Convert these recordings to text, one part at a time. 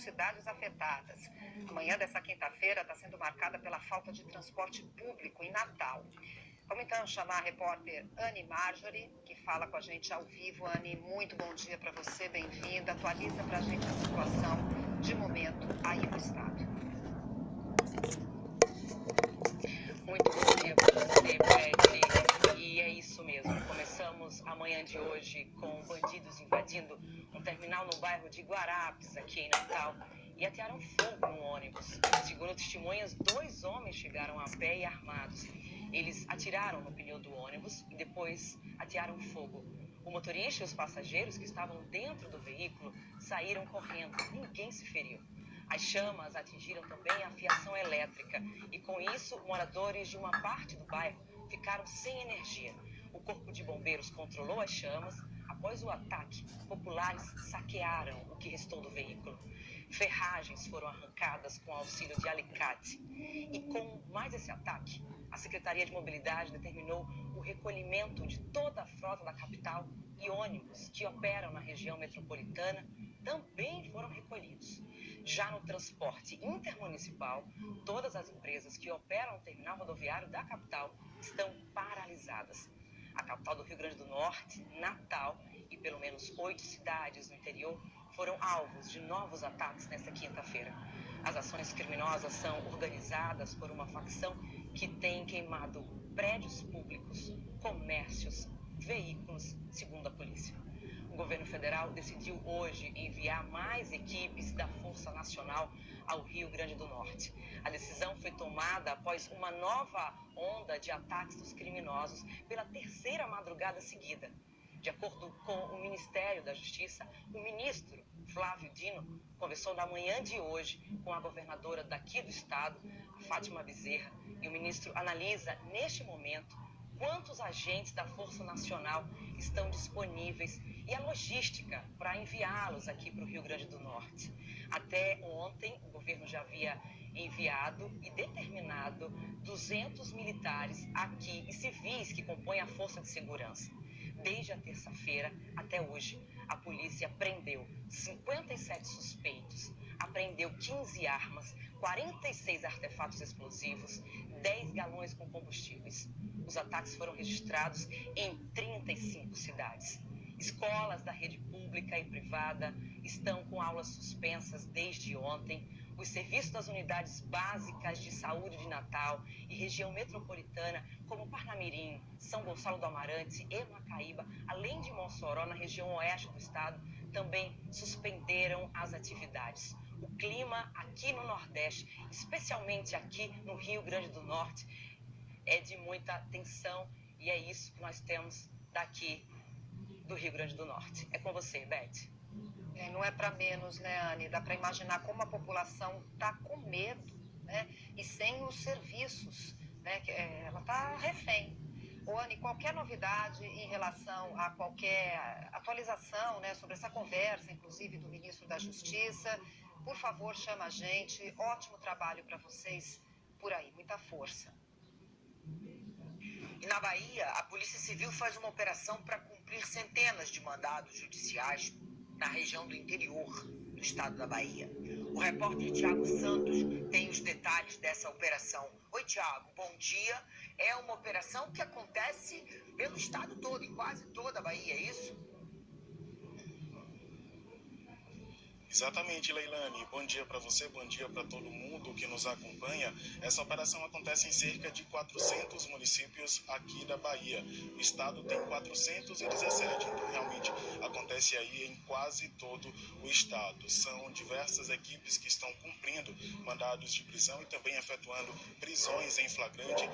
cidades afetadas. A manhã dessa quinta-feira está sendo marcada pela falta de transporte público em Natal. Vamos então chamar a repórter Anne Marjorie, que fala com a gente ao vivo. Anne, muito bom dia para você, bem-vinda. Atualiza para a gente a situação de momento aí no estado. Muito bom dia para você, Beth. E é isso mesmo. Começamos a manhã de hoje com bandidos invadindo um terminal no bairro de Guarapes, aqui em Natal, e atearam fogo no ônibus. Segundo testemunhas, 2 homens chegaram a pé e armados. Eles atiraram no pneu do ônibus e depois atearam fogo. O motorista e os passageiros que estavam dentro do veículo saíram correndo. Ninguém se feriu. As chamas atingiram também a fiação elétrica e, com isso, moradores de uma parte do bairro ficaram sem energia. O Corpo de Bombeiros controlou as chamas. Após o ataque, populares saquearam o que restou do veículo. Ferragens foram arrancadas com auxílio de alicate. E com mais esse ataque, a Secretaria de Mobilidade determinou o recolhimento de toda a frota da capital e ônibus que operam na região metropolitana também foram recolhidos. Já no transporte intermunicipal, todas as empresas que operam no terminal rodoviário da capital estão paralisadas. A capital do Rio Grande do Norte, Natal, e pelo menos 8 cidades no interior foram alvos de novos ataques nesta quinta-feira. As ações criminosas são organizadas por uma facção que tem queimado prédios públicos, comércios, veículos, segundo a polícia. O governo federal decidiu hoje enviar mais equipes da Força Nacional ao Rio Grande do Norte. A decisão foi tomada após uma nova onda de ataques dos criminosos pela 3ª madrugada seguida. De acordo com o Ministério da Justiça, o ministro Flávio Dino conversou na manhã de hoje com a governadora daqui do estado, a Fátima Bezerra, e o ministro analisa, neste momento, quantos agentes da Força Nacional estão disponíveis e a logística para enviá-los aqui para o Rio Grande do Norte. Até ontem, o governo já havia enviado e determinado 200 militares aqui e civis que compõem a Força de Segurança. Desde a terça-feira até hoje, a polícia prendeu 57 suspeitos, apreendeu 15 armas, 46 artefatos explosivos, 10 galões com combustíveis. Os ataques foram registrados em 35 cidades. Escolas da rede pública e privada estão com aulas suspensas desde ontem. Os serviços das unidades básicas de saúde de Natal e região metropolitana, como Parnamirim, São Gonçalo do Amarante e Macaíba, além de Mossoró, na região oeste do estado, também suspenderam as atividades. O clima aqui no Nordeste, especialmente aqui no Rio Grande do Norte, é de muita tensão e é isso que nós temos daqui do Rio Grande do Norte. É com você, Beth. Não é para menos, né, Anne? Dá para imaginar como a população está com medo, né? E sem os serviços, né? Ela está refém. Ô, Anne, qualquer novidade em relação a qualquer atualização, né, sobre essa conversa, inclusive do ministro da Justiça, por favor, chama a gente. Ótimo trabalho para vocês por aí. Muita força. E na Bahia, a Polícia Civil faz uma operação para cumprir centenas de mandados judiciais na região do interior do estado da Bahia. O repórter Tiago Santos tem os detalhes dessa operação. Oi, Tiago, bom dia. É uma operação que acontece pelo estado todo, em quase toda a Bahia, é isso? Exatamente, Leilane. Bom dia para você, bom dia para todo mundo que nos acompanha. Essa operação acontece em cerca de 400 municípios aqui da Bahia. O estado tem 417, então realmente acontece aí em quase todo o estado. São diversas equipes que estão cumprindo mandados de prisão e também efetuando prisões em flagrante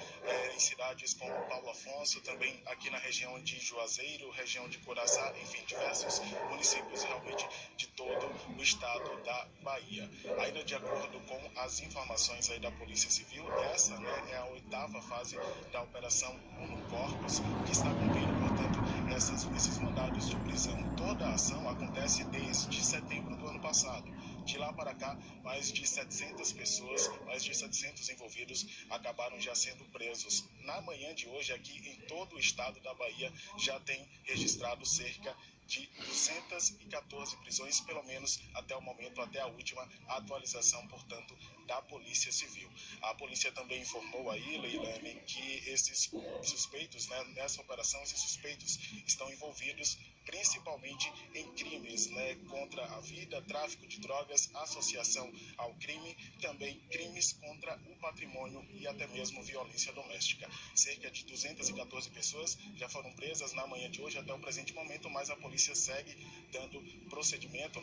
em cidades como Paulo Afonso, também aqui na região de Juazeiro, região de Coraçá, enfim, diversos municípios realmente de todo o estado da Bahia. Ainda de acordo com as informações aí da Polícia Civil, essa, né, é a 8ª fase da Operação Uno Corpus, que está cumprindo, portanto, esses mandados de prisão. Toda a ação acontece desde setembro do ano passado. De lá para cá, mais de 700 pessoas, mais de 700 envolvidos acabaram já sendo presos. Na manhã de hoje, aqui em todo o estado da Bahia, já tem registrado cerca de 214 prisões, pelo menos até o momento, até a última atualização, portanto, da Polícia Civil. A polícia também informou aí, Leilane, que esses suspeitos, né, nessa operação, esses suspeitos estão envolvidos principalmente em crimes, né, contra a vida, tráfico de drogas, associação ao crime, também crimes contra o patrimônio e até mesmo violência doméstica. Cerca de 214 pessoas já foram presas na manhã de hoje até o presente momento, mas a polícia segue dando prosseguimento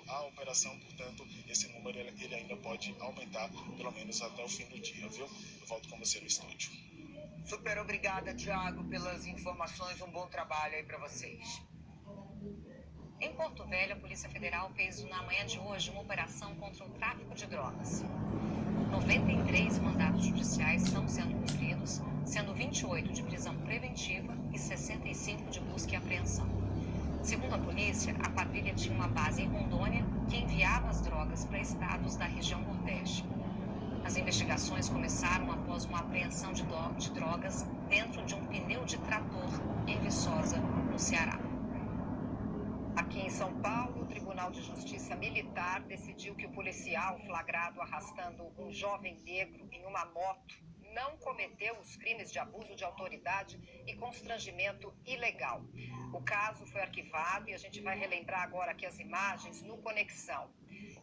à operação, portanto, esse número ele ainda pode aumentar pelo menos até o fim do dia, viu? Eu volto com você no estúdio. Super obrigada, Thiago, pelas informações. Um bom trabalho aí para vocês. Em Porto Velho, a Polícia Federal fez na manhã de hoje uma operação contra o tráfico de drogas. 93 mandatos judiciais estão sendo cumpridos, sendo 28 de prisão preventiva e 65 de busca e apreensão. Segundo a polícia, a quadrilha tinha uma base em Rondônia que enviava as drogas para estados da região Nordeste. As investigações começaram após uma apreensão de drogas dentro de um pneu de trator em Viçosa, no Ceará. Aqui em São Paulo, o Tribunal de Justiça Militar decidiu que o policial flagrado arrastando um jovem negro em uma moto não cometeu os crimes de abuso de autoridade e constrangimento ilegal. O caso foi arquivado e a gente vai relembrar agora aqui as imagens no Conexão.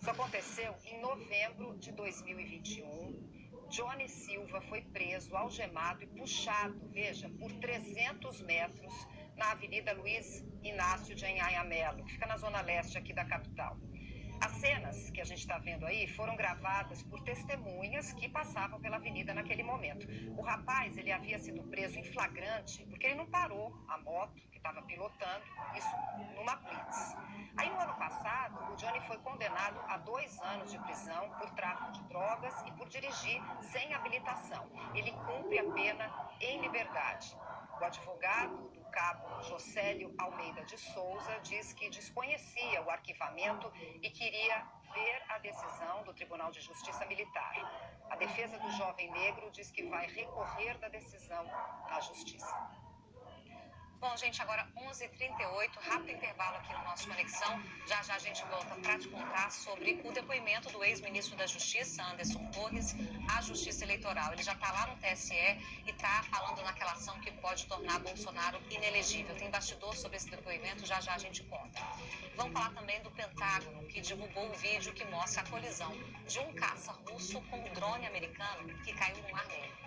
Isso aconteceu em novembro de 2021. Johnny Silva foi preso, algemado e puxado, veja, por 300 metros na Avenida Luiz Inácio de Anhanha Melo, que fica na zona leste aqui da capital. As cenas que a gente está vendo aí foram gravadas por testemunhas que passavam pela avenida naquele momento. O rapaz, ele havia sido preso em flagrante porque ele não parou a moto que estava pilotando, isso numa blitz. Aí no ano passado, o Johnny foi condenado a 2 anos de prisão por tráfico de drogas e por dirigir sem habilitação. Ele cumpre a pena em liberdade. O advogado do cabo Jocélio Almeida de Souza diz que desconhecia o arquivamento e queria ver a decisão do Tribunal de Justiça Militar. A defesa do jovem negro diz que vai recorrer da decisão à Justiça. Bom, gente, agora 11h38, rápido intervalo aqui no nosso Conexão. Já já a gente volta para te contar sobre o depoimento do ex-ministro da Justiça, Anderson Torres, à Justiça Eleitoral. Ele já está lá no TSE e está falando naquela ação que pode tornar Bolsonaro inelegível. Tem bastidor sobre esse depoimento, já já a gente conta. Vamos falar também do Pentágono, que divulgou o vídeo que mostra a colisão de um caça russo com um drone americano que caiu no Mar Negro.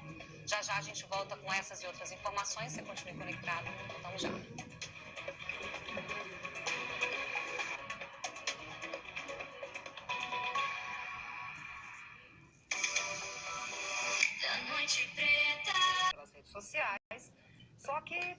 Já já a gente volta com essas e outras informações. Você continue conectado. Voltamos já. Da Noite Preta. Pelas redes sociais, só que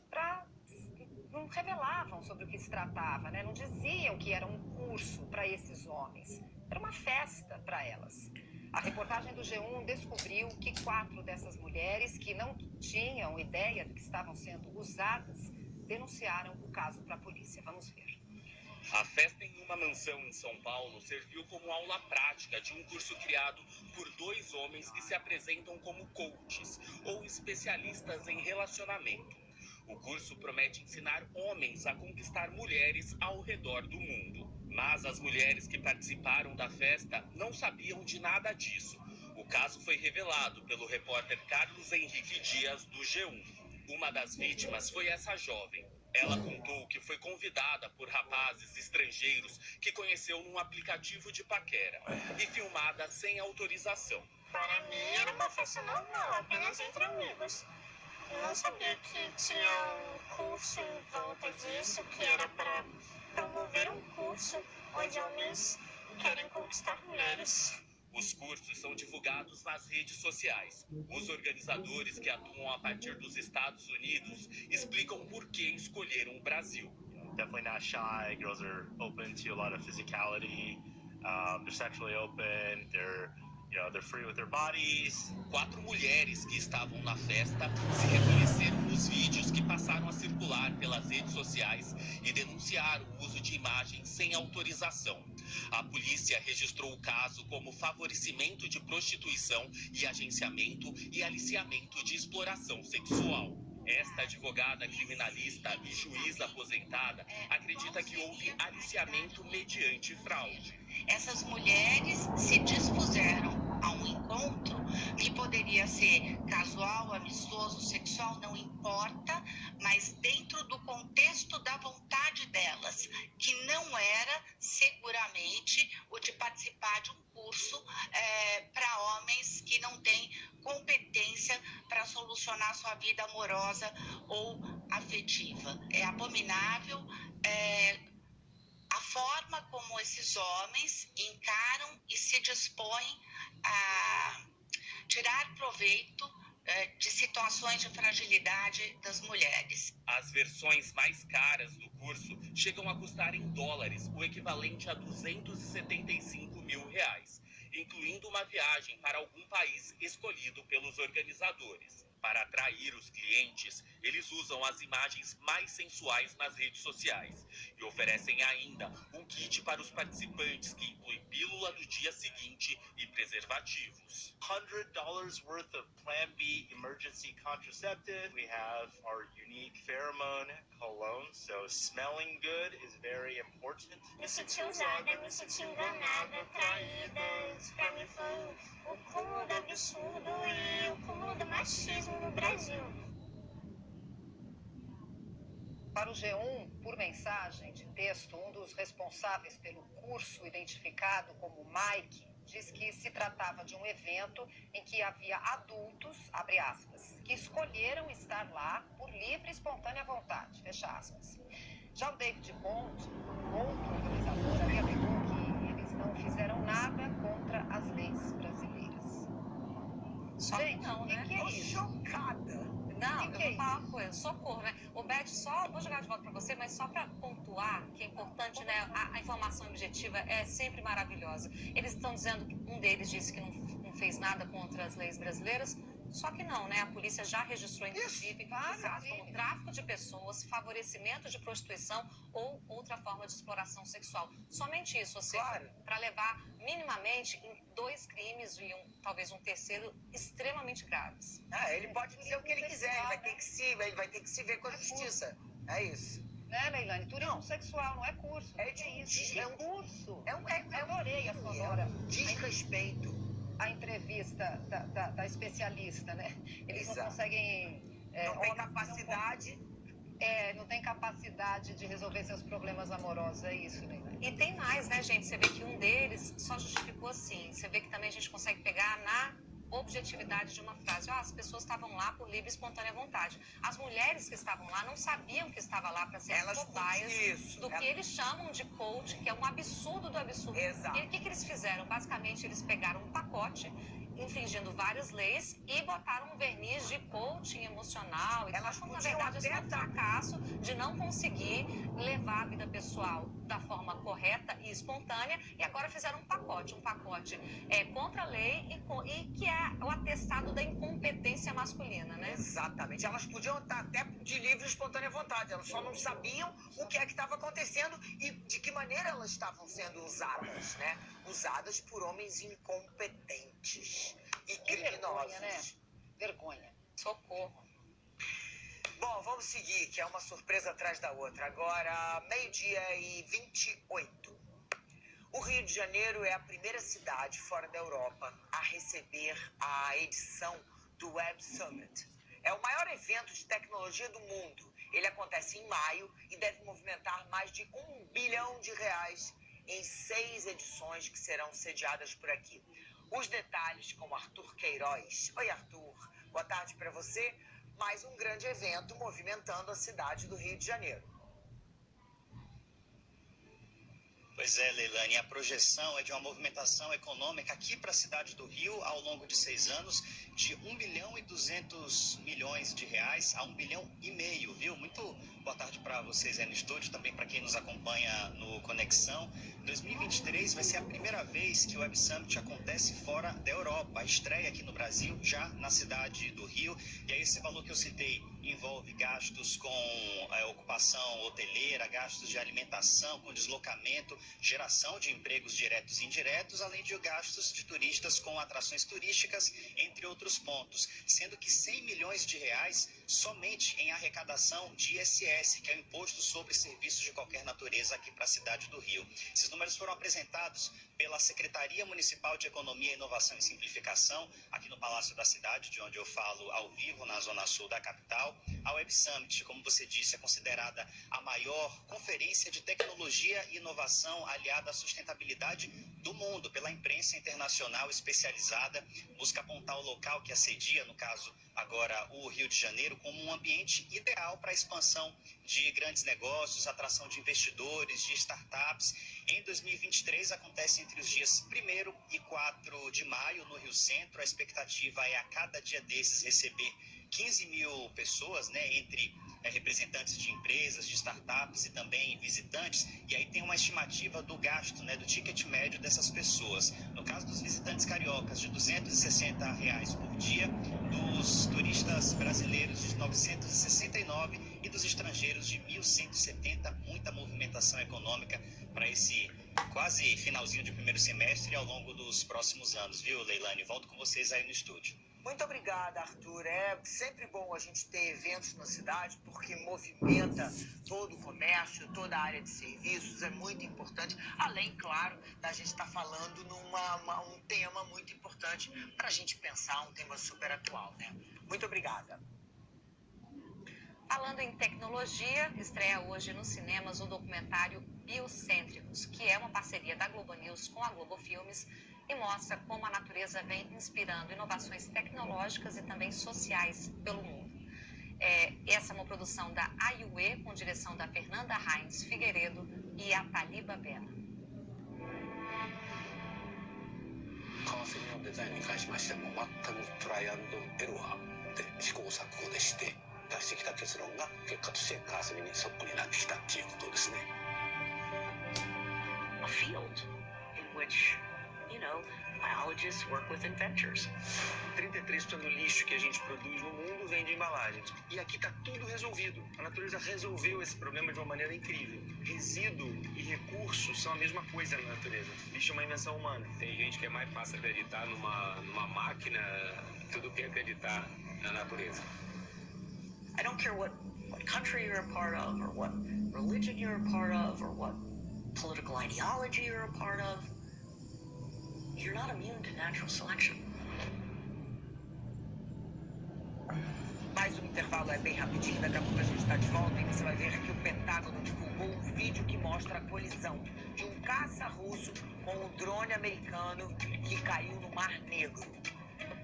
não revelavam sobre o que se tratava, né? Não diziam que era um curso para esses homens. Era uma festa para elas. A reportagem do G1 descobriu que 4 dessas mulheres que não tinham ideia de que estavam sendo usadas denunciaram o caso para a polícia. Vamos ver. A festa em uma mansão em São Paulo serviu como aula prática de um curso criado por 2 homens que se apresentam como coaches ou especialistas em relacionamento. O curso promete ensinar homens a conquistar mulheres ao redor do mundo. Mas as mulheres que participaram da festa não sabiam de nada disso. O caso foi revelado pelo repórter Carlos Henrique Dias, do G1. Uma das vítimas foi essa jovem. Ela contou que foi convidada por rapazes estrangeiros que conheceu num aplicativo de paquera e filmada sem autorização. Para mim era uma festa normal, apenas entre amigos. Eu não sabia que tinha um curso em volta disso, que era para promover um curso onde homens querem conquistar mulheres. Os cursos são divulgados nas redes sociais. Os organizadores, que atuam a partir dos Estados Unidos, explicam por que escolheram o Brasil. Definitely not shy. Girls are open to a lot of physicality. They're sexually open. They're free with their bodies. 4 mulheres que estavam na festa se reconheceram nos vídeos que passaram a circular pelas redes sociais e denunciaram o uso de imagens sem autorização. A polícia registrou o caso como favorecimento de prostituição e agenciamento e aliciamento de exploração sexual. Esta advogada criminalista e juíza aposentada acredita que houve aliciamento mediante fraude. Essas mulheres se dispuseram a um encontro que poderia ser casual, amistoso, sexual, não importa, mas dentro do contexto da vontade delas, que não era seguramente o de participar de um curso para homens que não têm competência para solucionar sua vida amorosa ou afetiva. É abominável a forma como esses homens encaram e se dispõem a tirar proveito de situações de fragilidade das mulheres. As versões mais caras do curso chegam a custar em dólares, o equivalente a R$275 mil, incluindo uma viagem para algum país escolhido pelos organizadores. Para atrair os clientes, eles usam as imagens mais sensuais nas redes sociais e oferecem ainda um kit para os participantes que inclui pílula do dia seguinte e preservativos. $100 worth of Plan B emergency contraceptive. We have our unique pheromone cologne, so smelling good is very important. Me senti usada, me senti enganada, traída. Isso pra mim foi o cúmulo do absurdo e o cúmulo do machismo no Brasil. Para o G1, por mensagem de texto, um dos responsáveis pelo curso, identificado como Mike, diz que se tratava de um evento em que havia adultos, abre aspas, que escolheram estar lá por livre e espontânea vontade, fecha aspas. Já o David Bond, outro organizador, ali alegou que eles não fizeram nada contra as leis brasileiras. Só que não, né? Que é isso? Chocada. Não, eu que vou é falar uma coisa, socorro, né? O Beth, só vou jogar de volta pra você, mas só pra pontuar que é importante, né? A informação objetiva é sempre maravilhosa. Eles estão dizendo que um deles disse que não fez nada contra as leis brasileiras, só que não, né? A polícia já registrou, inclusive, casos como tráfico de pessoas, favorecimento de prostituição ou outra forma de exploração sexual. Somente isso, ou seja, para levar minimamente em 2 crimes e talvez um terceiro extremamente graves. Ele pode dizer o que ele quiser, ele vai ter que se ver com a justiça. É isso. Né, Leilani? Turismo sexual, não é curso. É um curso. Eu adorei a sonora. Desrespeito. A entrevista da especialista, né? Eles não conseguem... não tem capacidade... não tem capacidade de resolver seus problemas amorosos, é isso, né? E tem mais, né, gente? Você vê que um deles só justificou assim. Você vê que também a gente consegue pegar na objetividade de uma frase. As pessoas estavam lá por livre e espontânea vontade. As mulheres que estavam lá não sabiam que estava lá para ser cobaias do que eles chamam de coach, que é um absurdo do absurdo. Exato. E o que eles fizeram? Basicamente, eles pegaram um pacote infringindo várias leis e botaram um verniz de coaching emocional. Elas na verdade, é um fracasso de não conseguir levar a vida pessoal da forma correta e espontânea, e agora fizeram um pacote contra a lei e que é o atestado da incompetência masculina, né? Exatamente. Elas podiam estar até de livre e espontânea vontade, elas só não sabiam o que é que estava acontecendo e de que maneira elas estavam sendo usadas, né? Usadas por homens incompetentes e criminosos. Vergonha, né? Vergonha. Socorro. Bom, vamos seguir, que é uma surpresa atrás da outra. Agora, 12h28. O Rio de Janeiro é a primeira cidade fora da Europa a receber a edição do Web Summit. É o maior evento de tecnologia do mundo. Ele acontece em maio e deve movimentar mais de R$1 bilhão em 6 edições que serão sediadas por aqui. Os detalhes com Arthur Queiroz. Oi, Arthur. Boa tarde para você. Mais um grande evento movimentando a cidade do Rio de Janeiro. Pois é, Leilani, a projeção é de uma movimentação econômica aqui para a cidade do Rio ao longo de 6 anos de R$1 bilhão e 200 milhões a R$1,5 bilhão, viu? Muito boa tarde para vocês aí no estúdio, também para quem nos acompanha no Conexão. 2023 vai ser a primeira vez que o Web Summit acontece fora da Europa. A estreia aqui no Brasil, já na cidade do Rio. E aí esse valor que eu citei envolve gastos com ocupação hoteleira, gastos de alimentação, com deslocamento, geração de empregos diretos e indiretos, além de gastos de turistas com atrações turísticas, entre outros pontos. Sendo que 100 milhões de reais somente em arrecadação de ISS, que é o Imposto sobre Serviços de Qualquer Natureza aqui para a cidade do Rio. Esses números foram apresentados pela Secretaria Municipal de Economia, Inovação e Simplificação, aqui no Palácio da Cidade, de onde eu falo ao vivo, na zona sul da capital. A Web Summit, como você disse, é considerada a maior conferência de tecnologia e inovação aliada à sustentabilidade do mundo pela imprensa internacional especializada. Busca apontar o local que assedia, no caso agora o Rio de Janeiro, como um ambiente ideal para a expansão de grandes negócios, atração de investidores, de startups. Em 2023 acontece entre os dias 1º e 4 de maio no Rio Centro. A expectativa é a cada dia desses receber 15 mil pessoas, né, entre representantes de empresas, de startups e também visitantes. E aí tem uma estimativa do gasto, né, do ticket médio dessas pessoas. No caso dos visitantes cariocas, de R$ 260 reais por dia, dos turistas brasileiros de 969 e dos estrangeiros de 1.170. Muita movimentação econômica para esse quase finalzinho de primeiro semestre e ao longo dos próximos anos, viu, Leilane? Volto com vocês aí no estúdio. Muito obrigada, Arthur. É sempre bom a gente ter eventos na cidade, porque movimenta todo o comércio, toda a área de serviços, é muito importante. Além, claro, da gente estar falando um tema muito importante para a gente pensar, um tema super atual, né? Muito obrigada. Falando em tecnologia, estreia hoje nos cinemas o documentário Biocêntricos, que é uma parceria da Globo News com a Globo Filmes e mostra como a natureza vem inspirando inovações tecnológicas e também sociais pelo mundo. Essa é uma produção da AIUE, com direção da Fernanda Heinz Figueiredo e a Taliba Bena. カワセミのデザインに関しましても全くトライアンドエローで試行錯誤でして出してきた結論が結果としてカワセミにそっくりになってきたっていうことですね。A field in which, biologists work with inventors. 33% do lixo que a gente produz no mundo vem de embalagens. E aqui está tudo resolvido. A natureza resolveu esse problema de uma maneira incrível. Resíduo e recurso são a mesma coisa na natureza. Lixo é uma invenção humana. Tem gente que é mais fácil acreditar numa máquina do que acreditar na natureza. I don't care what country you're a part of, or what religion you're a part of, or what political ideology you're a part of. You're not immune to natural selection. Mais um intervalo bem rapidinho, daqui a pouco a gente está de volta e você vai ver que o Pentágono divulgou um vídeo que mostra a colisão de um caça russo com um drone americano que caiu no Mar Negro.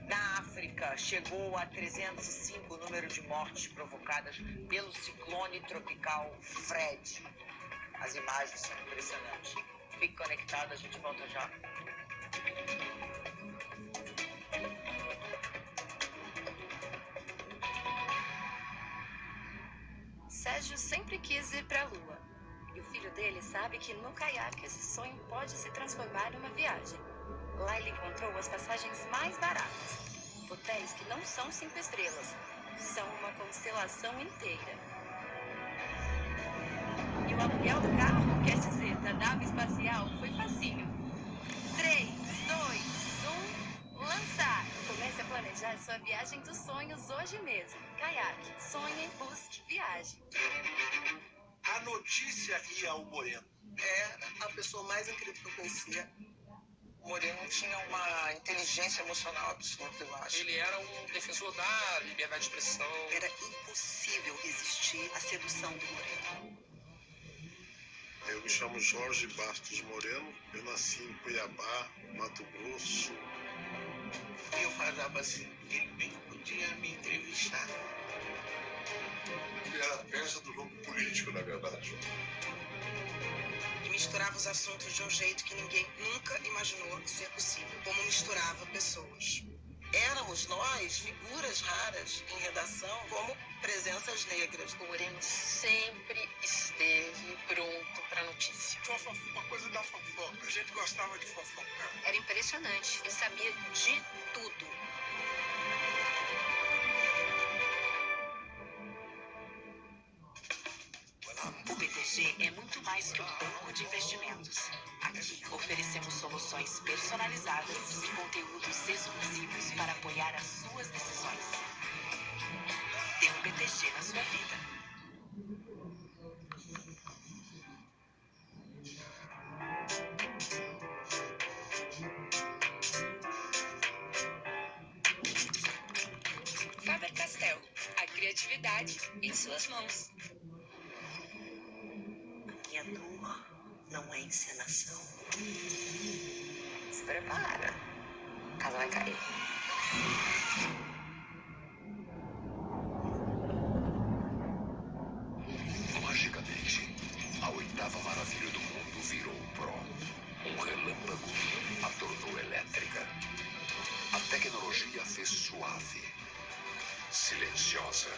Na África, chegou a 305 o número de mortes provocadas pelo ciclone tropical Fred. As imagens são impressionantes. Fique conectado, a gente volta já. Sérgio sempre quis ir para a Lua. E o filho dele sabe que no caiaque esse sonho pode se transformar numa viagem. Lá ele encontrou as passagens mais baratas. Hotéis que não são 5 estrelas, são uma constelação inteira. E o aluguel do carro, quer dizer, da nave espacial, foi facinho. 3, 2, 1, lançar! Comece a planejar sua viagem dos sonhos hoje mesmo. Caiaque, sonhe, busque, viaje. A notícia ia ao Moreno. É a pessoa mais incrível que eu conhecia. O Moreno tinha uma inteligência emocional absurda, eu acho. Ele era um defensor da liberdade de expressão. Era impossível resistir à sedução do Moreno. Eu me chamo Jorge Bastos Moreno, eu nasci em Cuiabá, Mato Grosso. Eu falava assim, ele bem podia me entrevistar. Ele era peça do jogo político, na verdade. E misturava os assuntos de um jeito que ninguém nunca imaginou ser possível. Como misturava pessoas. éramos nós figuras raras em redação como presenças negras. O Moreno sempre esteve pronto para a notícia. Uma coisa da fofoca. A gente gostava de fofocar. Era impressionante. Ele sabia de tudo. O BTG é muito mais que um banco de investimentos. Aqui oferecemos soluções personalizadas e conteúdos exclusivos para apoiar as suas decisões. Tem um BTG na sua vida. Faber-Castell, a criatividade em suas mãos. Minha dor não é encenação. Se prepara, a casa vai cair. Magicamente, a oitava maravilha do mundo virou pró. Um relâmpago a tornou elétrica. A tecnologia fez suave, silenciosa,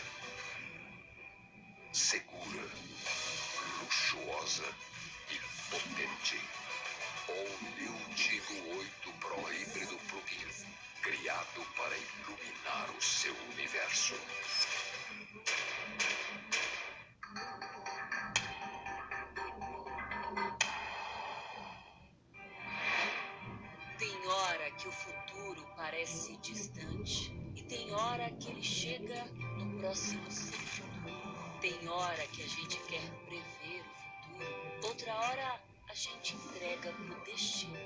segura, luxuosa e potente. O New Tigo 8 Pro híbrido plug-in, criado para iluminar o seu universo. Tem hora que o futuro parece distante e tem hora que ele chega no próximo segundo. Tem hora que a gente quer prever o futuro, outra hora a gente entrega pro destino.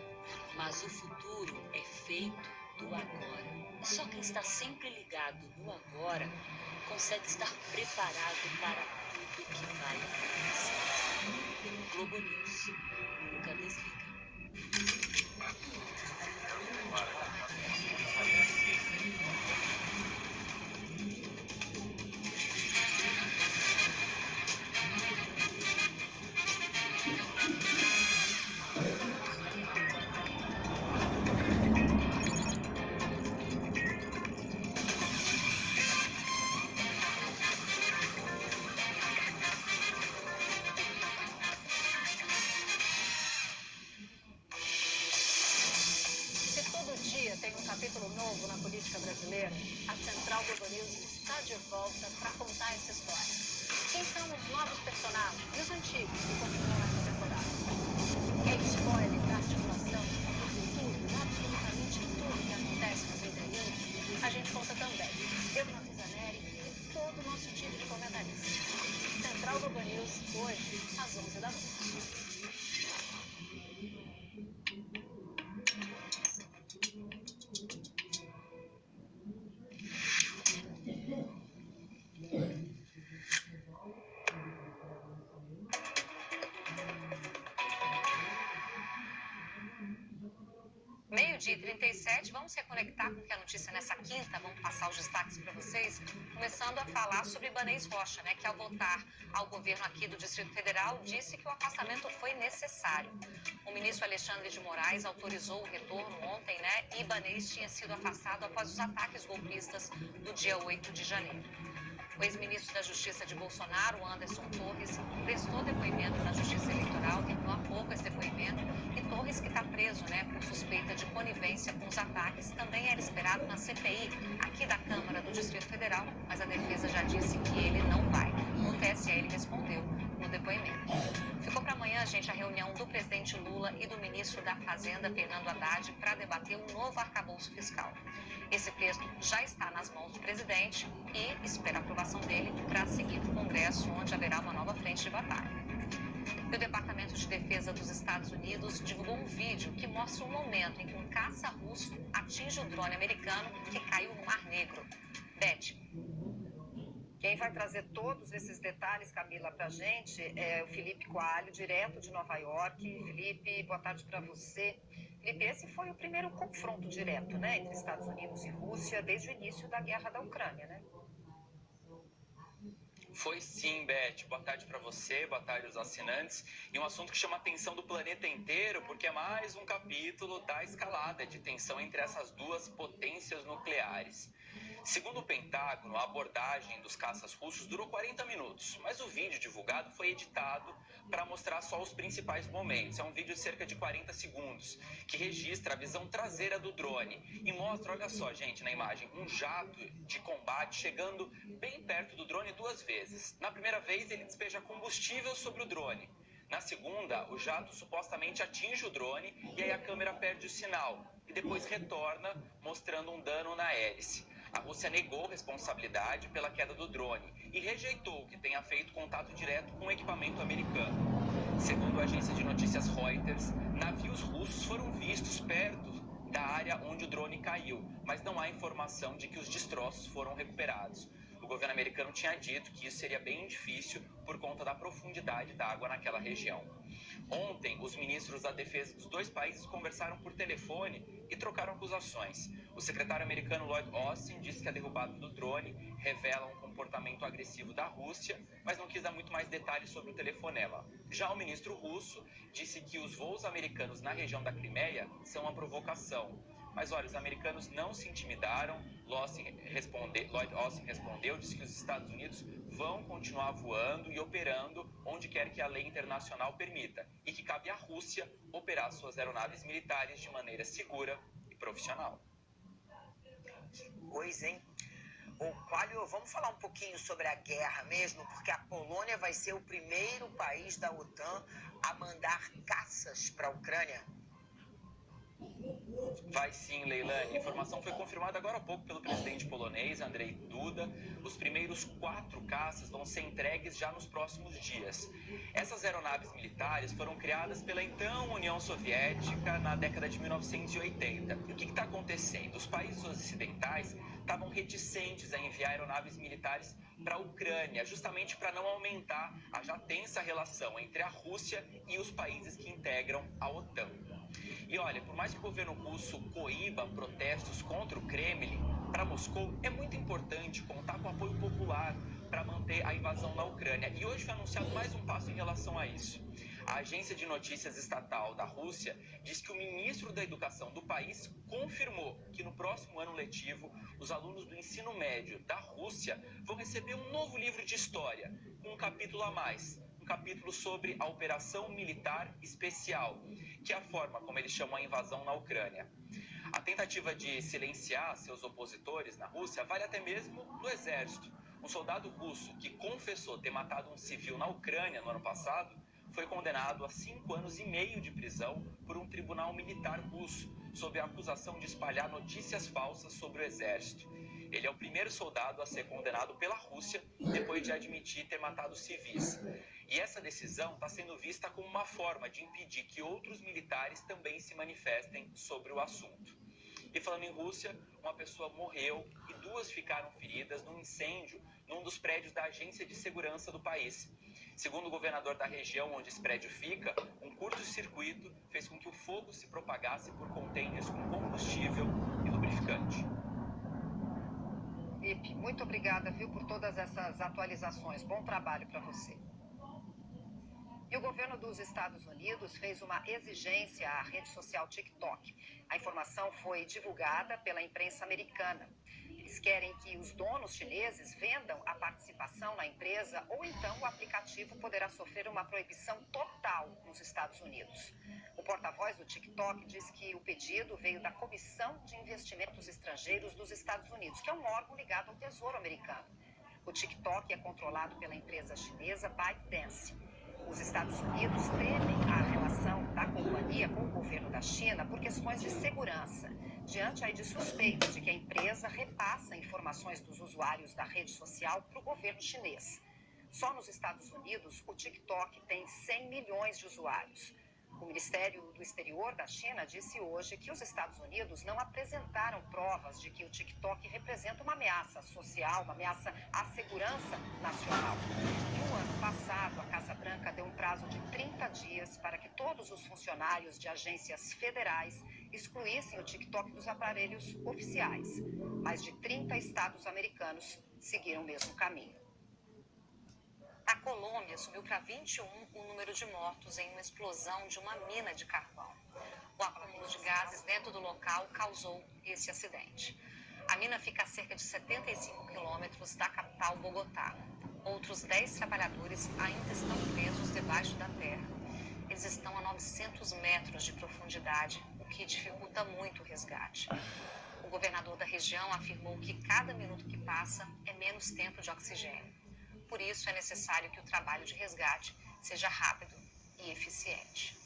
Mas o futuro é feito do agora. Só quem está sempre ligado no agora consegue estar preparado para tudo que vai acontecer. Globo News, nunca desliga. Tem um capítulo novo na política brasileira. A Central Globo News está de volta para contar essa história. Quem são os novos personagens e os antigos que continuam nessa temporada? Quer spoiler da articulação do tudo, absolutamente tudo que acontece nas entrelinhas? A gente conta também. Eu, Natuza Neri e todo o nosso time de comentaristas. Central Globo News, hoje, às 11 da noite. Meio-dia e 37, vamos se conectar com o que é notícia nessa quinta, vamos passar os destaques para vocês, começando a falar sobre Ibanez Rocha, que ao voltar ao governo aqui do Distrito Federal, disse que o afastamento foi necessário. O ministro Alexandre de Moraes autorizou o retorno ontem, e Ibanez tinha sido afastado após os ataques golpistas do dia 8 de janeiro. O ex-ministro da Justiça de Bolsonaro, Anderson Torres, prestou depoimento na Justiça Eleitoral, terminou há pouco esse depoimento, e Torres, que está preso, por suspeita de conivência com os ataques, também era esperado na CPI aqui da Câmara do Distrito Federal, mas a defesa já disse que ele não vai. No TSE ele respondeu no depoimento. Ficou para amanhã, gente, a reunião do presidente Lula e do ministro da Fazenda, Fernando Haddad, para debater um novo arcabouço fiscal. Esse texto já está nas mãos do presidente e espera a aprovação dele para seguir para o Congresso, onde haverá uma nova frente de batalha. E o Departamento de Defesa dos Estados Unidos divulgou um vídeo que mostra o momento em que um caça russo atinge o drone americano que caiu no Mar Negro. Beth. Quem vai trazer todos esses detalhes, Camila, para a gente é o Felipe Coalho, direto de Nova York. Felipe, boa tarde para você. Felipe, esse foi o primeiro confronto direto, entre Estados Unidos e Rússia desde o início da guerra da Ucrânia, Foi sim, Beth. Boa tarde para você, boa tarde aos assinantes. E um assunto que chama a atenção do planeta inteiro, porque é mais um capítulo da escalada de tensão entre essas duas potências nucleares. Segundo o Pentágono, a abordagem dos caças russos durou 40 minutos, mas o vídeo divulgado foi editado para mostrar só os principais momentos. É um vídeo de cerca de 40 segundos, que registra a visão traseira do drone e mostra, olha só, gente, na imagem, um jato de combate chegando bem perto do drone 2 vezes. Na primeira vez, ele despeja combustível sobre o drone. Na segunda, o jato supostamente atinge o drone e aí a câmera perde o sinal e depois retorna, mostrando um dano na hélice. A Rússia negou responsabilidade pela queda do drone e rejeitou que tenha feito contato direto com o equipamento americano. Segundo a agência de notícias Reuters, navios russos foram vistos perto da área onde o drone caiu, mas não há informação de que os destroços foram recuperados. O governo americano tinha dito que isso seria bem difícil por conta da profundidade da água naquela região. Ontem, os ministros da defesa dos dois países conversaram por telefone e trocaram acusações. O secretário americano Lloyd Austin disse que a derrubada do drone revela um comportamento agressivo da Rússia, mas não quis dar muito mais detalhes sobre o telefonema. Já o ministro russo disse que os voos americanos na região da Crimeia são uma provocação. Mas olha, os americanos não se intimidaram. Lloyd Austin respondeu, disse que os Estados Unidos vão continuar voando e operando onde quer que a lei internacional permita e que cabe à Rússia operar suas aeronaves militares de maneira segura e profissional. Pois, hein? Ô, Qualio, vamos falar um pouquinho sobre a guerra mesmo, porque a Polônia vai ser o primeiro país da OTAN a mandar caças para a Ucrânia. Vai sim, Leilani. A informação foi confirmada agora há pouco pelo presidente polonês, Andrzej Duda. Os primeiros 4 caças vão ser entregues já nos próximos dias. Essas aeronaves militares foram criadas pela então União Soviética na década de 1980. E o que está acontecendo? Os países ocidentais estavam reticentes a enviar aeronaves militares para a Ucrânia, justamente para não aumentar a já tensa relação entre a Rússia e os países que integram a OTAN. E olha, por mais que o governo russo coíba protestos contra o Kremlin, para Moscou é muito importante contar com apoio popular para manter a invasão na Ucrânia. E hoje foi anunciado mais um passo em relação a isso. A agência de notícias estatal da Rússia diz que o ministro da Educação do país confirmou que no próximo ano letivo, os alunos do ensino médio da Rússia vão receber um novo livro de história, com um capítulo a mais. Um capítulo sobre a Operação Militar Especial, que é a forma como eles chamam a invasão na Ucrânia. A tentativa de silenciar seus opositores na Rússia vale até mesmo no exército. Um soldado russo que confessou ter matado um civil na Ucrânia no ano passado foi condenado a 5 anos e meio de prisão por um tribunal militar russo, sob a acusação de espalhar notícias falsas sobre o exército. Ele é o primeiro soldado a ser condenado pela Rússia depois de admitir ter matado civis. E essa decisão está sendo vista como uma forma de impedir que outros militares também se manifestem sobre o assunto. E falando em Rússia, uma pessoa morreu e 2 ficaram feridas num incêndio num dos prédios da Agência de Segurança do país. Segundo o governador da região onde esse prédio fica, um curto-circuito fez com que o fogo se propagasse por contêineres com combustível e lubrificante. Lipe, muito obrigada, viu, por todas essas atualizações. Bom trabalho para você. E o governo dos Estados Unidos fez uma exigência à rede social TikTok. A informação foi divulgada pela imprensa americana. Eles querem que os donos chineses vendam a participação na empresa ou então o aplicativo poderá sofrer uma proibição total nos Estados Unidos. O porta-voz do TikTok diz que o pedido veio da Comissão de Investimentos Estrangeiros dos Estados Unidos, que é um órgão ligado ao Tesouro americano. O TikTok é controlado pela empresa chinesa ByteDance. Os Estados Unidos temem a relação da companhia com o governo da China por questões de segurança, diante aí de suspeitas de que a empresa repassa informações dos usuários da rede social para o governo chinês. Só nos Estados Unidos, o TikTok tem 100 milhões de usuários. O Ministério do Exterior da China disse hoje que os Estados Unidos não apresentaram provas de que o TikTok representa uma ameaça social, uma ameaça à segurança nacional. No ano passado, a Casa Branca deu um prazo de 30 dias para que todos os funcionários de agências federais excluíssem o TikTok dos aparelhos oficiais. Mais de 30 estados americanos seguiram o mesmo caminho. A Colômbia subiu para 21 o número de mortos em uma explosão de uma mina de carvão. O acúmulo de gases dentro do local causou esse acidente. A mina fica a cerca de 75 quilômetros da capital, Bogotá. Outros 10 trabalhadores ainda estão presos debaixo da terra. Eles estão a 900 metros de profundidade, o que dificulta muito o resgate. O governador da região afirmou que cada minuto que passa é menos tempo de oxigênio. Por isso, é necessário que o trabalho de resgate seja rápido e eficiente.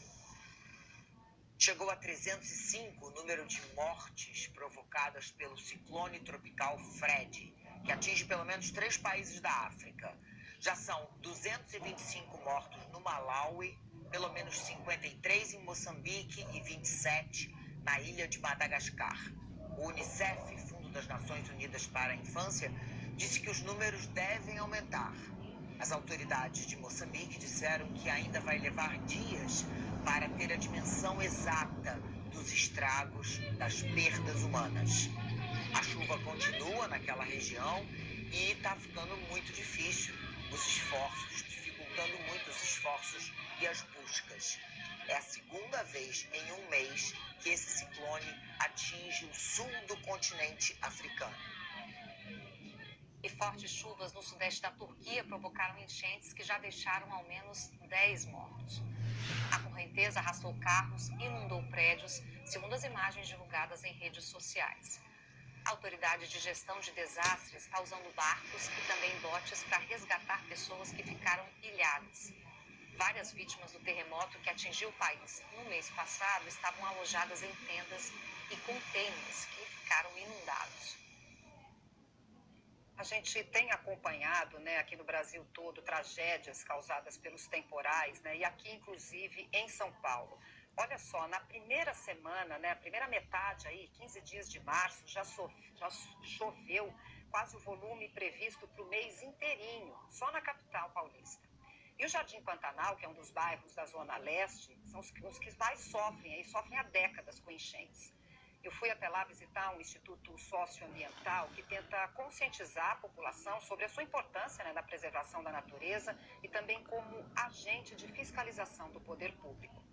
Chegou a 305 o número de mortes provocadas pelo ciclone tropical Fred, que atinge pelo menos 3 países da África. Já são 225 mortos no Malawi, pelo menos 53 em Moçambique e 27 na ilha de Madagascar. O Unicef, Fundo das Nações Unidas para a Infância, disse que os números devem aumentar. As autoridades de Moçambique disseram que ainda vai levar dias para ter a dimensão exata dos estragos, das perdas humanas. A chuva continua naquela região e está ficando muito difícil dificultando muito os esforços e as buscas. É a segunda vez em um mês que esse ciclone atinge o sul do continente africano. E fortes chuvas no sudeste da Turquia provocaram enchentes que já deixaram ao menos 10 mortos. A correnteza arrastou carros e inundou prédios, segundo as imagens divulgadas em redes sociais. A Autoridade de Gestão de Desastres está usando barcos e também botes para resgatar pessoas que ficaram ilhadas. Várias vítimas do terremoto que atingiu o país no mês passado estavam alojadas em tendas e contêineres que ficaram inundados. A gente tem acompanhado, aqui no Brasil todo, tragédias causadas pelos temporais, e aqui, inclusive, em São Paulo. Olha só, na primeira semana, a primeira metade aí, 15 dias de março, já choveu quase o volume previsto para o mês inteirinho, só na capital paulista. E o Jardim Pantanal, que é um dos bairros da Zona Leste, são os que mais sofrem há décadas com enchentes. Eu fui até lá visitar um instituto socioambiental que tenta conscientizar a população sobre a sua importância na preservação da natureza e também como agente de fiscalização do poder público.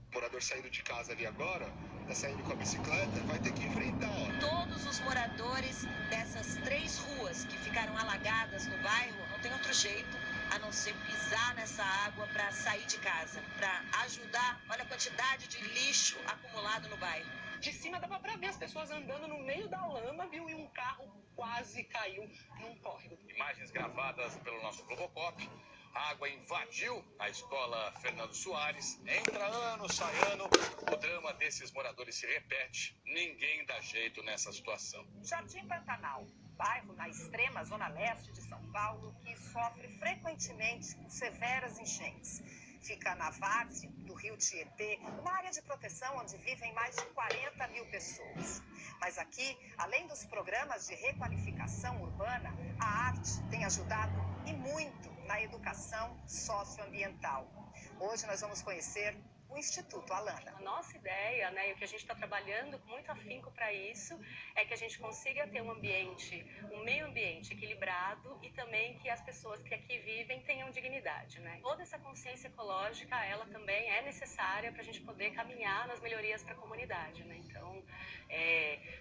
O morador saindo de casa ali agora, tá saindo com a bicicleta, vai ter que enfrentar. Todos os moradores dessas 3 ruas que ficaram alagadas no bairro não tem outro jeito a não ser pisar nessa água para sair de casa, para ajudar. Olha a quantidade de lixo acumulado no bairro. De cima dava para ver as pessoas andando no meio da lama, viu? E um carro quase caiu num córrego. Imagens gravadas pelo nosso Globocop. A água invadiu a escola Fernando Soares. Entra ano, sai ano. O drama desses moradores se repete. Ninguém dá jeito nessa situação. Jardim Pantanal, bairro na extrema zona leste de São Paulo, que sofre frequentemente com severas enchentes. Fica na várzea do rio Tietê, uma área de proteção onde vivem mais de 40 mil pessoas. Mas aqui, além dos programas de requalificação urbana, a arte tem ajudado e muito na educação socioambiental. Hoje nós vamos conhecer o Instituto Alana. A nossa ideia, e o que a gente está trabalhando com muito afinco para isso, é que a gente consiga ter um meio ambiente equilibrado e também que as pessoas que aqui vivem tenham dignidade, Toda essa consciência ecológica, ela também é necessária para a gente poder caminhar nas melhorias para a comunidade, Então,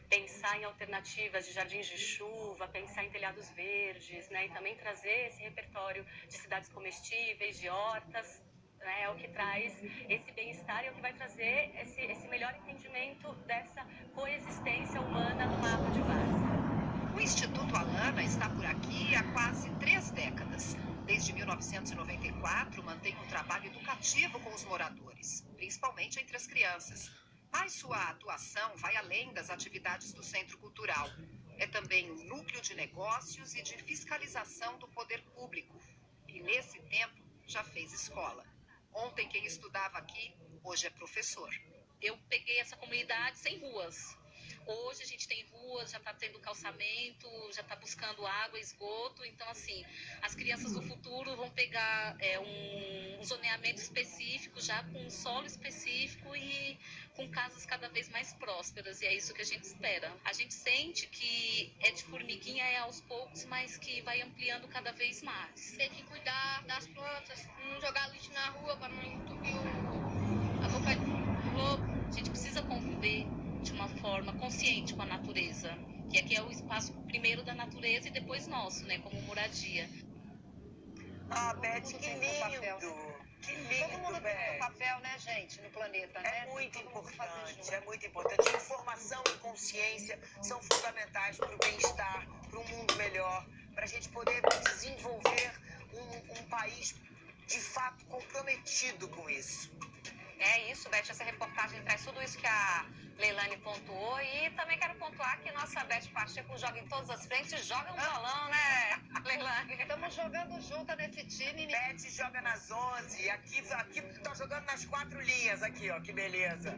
pensar em alternativas de jardins de chuva, pensar em telhados verdes, e também trazer esse repertório de cidades comestíveis, de hortas, é o que traz esse bem-estar e é o que vai trazer esse melhor entendimento dessa coexistência humana no mapa de várzea. O Instituto Alana está por aqui há quase 3 décadas. Desde 1994, mantém um trabalho educativo com os moradores, principalmente entre as crianças. Mas sua atuação vai além das atividades do Centro Cultural. É também um núcleo de negócios e de fiscalização do poder público. E nesse tempo, já fez escola. Ontem, quem estudava aqui, hoje é professor. Eu peguei essa comunidade sem ruas. Hoje a gente tem ruas, já está tendo calçamento, já está buscando água, esgoto. Então, assim, as crianças do futuro vão pegar um zoneamento específico, já com um solo específico e com casas cada vez mais prósperas. E é isso que a gente espera. A gente sente que é de formiguinha, é aos poucos, mas que vai ampliando cada vez mais. Tem que cuidar das plantas, não jogar lixo na rua para não entupir a boca do lobo. A gente precisa conviver de uma forma consciente com a natureza, que aqui é o espaço primeiro da natureza e depois nosso, né, como moradia. Ah, Beth, que lindo! Que lindo, Todo mundo tem seu papel, né, gente, no planeta, né? É muito importante, é muito importante. Informação e consciência são fundamentais para o bem-estar, para um mundo melhor, para a gente poder desenvolver um país de fato comprometido com isso. É isso, Beth, essa reportagem traz tudo isso que a Leilane pontuou e também quero pontuar que nossa Beth Pacheco joga em todas as frentes e joga um bolão, né, Leilane? Estamos jogando juntas nesse time. Beth joga nas 11, aqui tá jogando nas 4 linhas, aqui, ó, que beleza.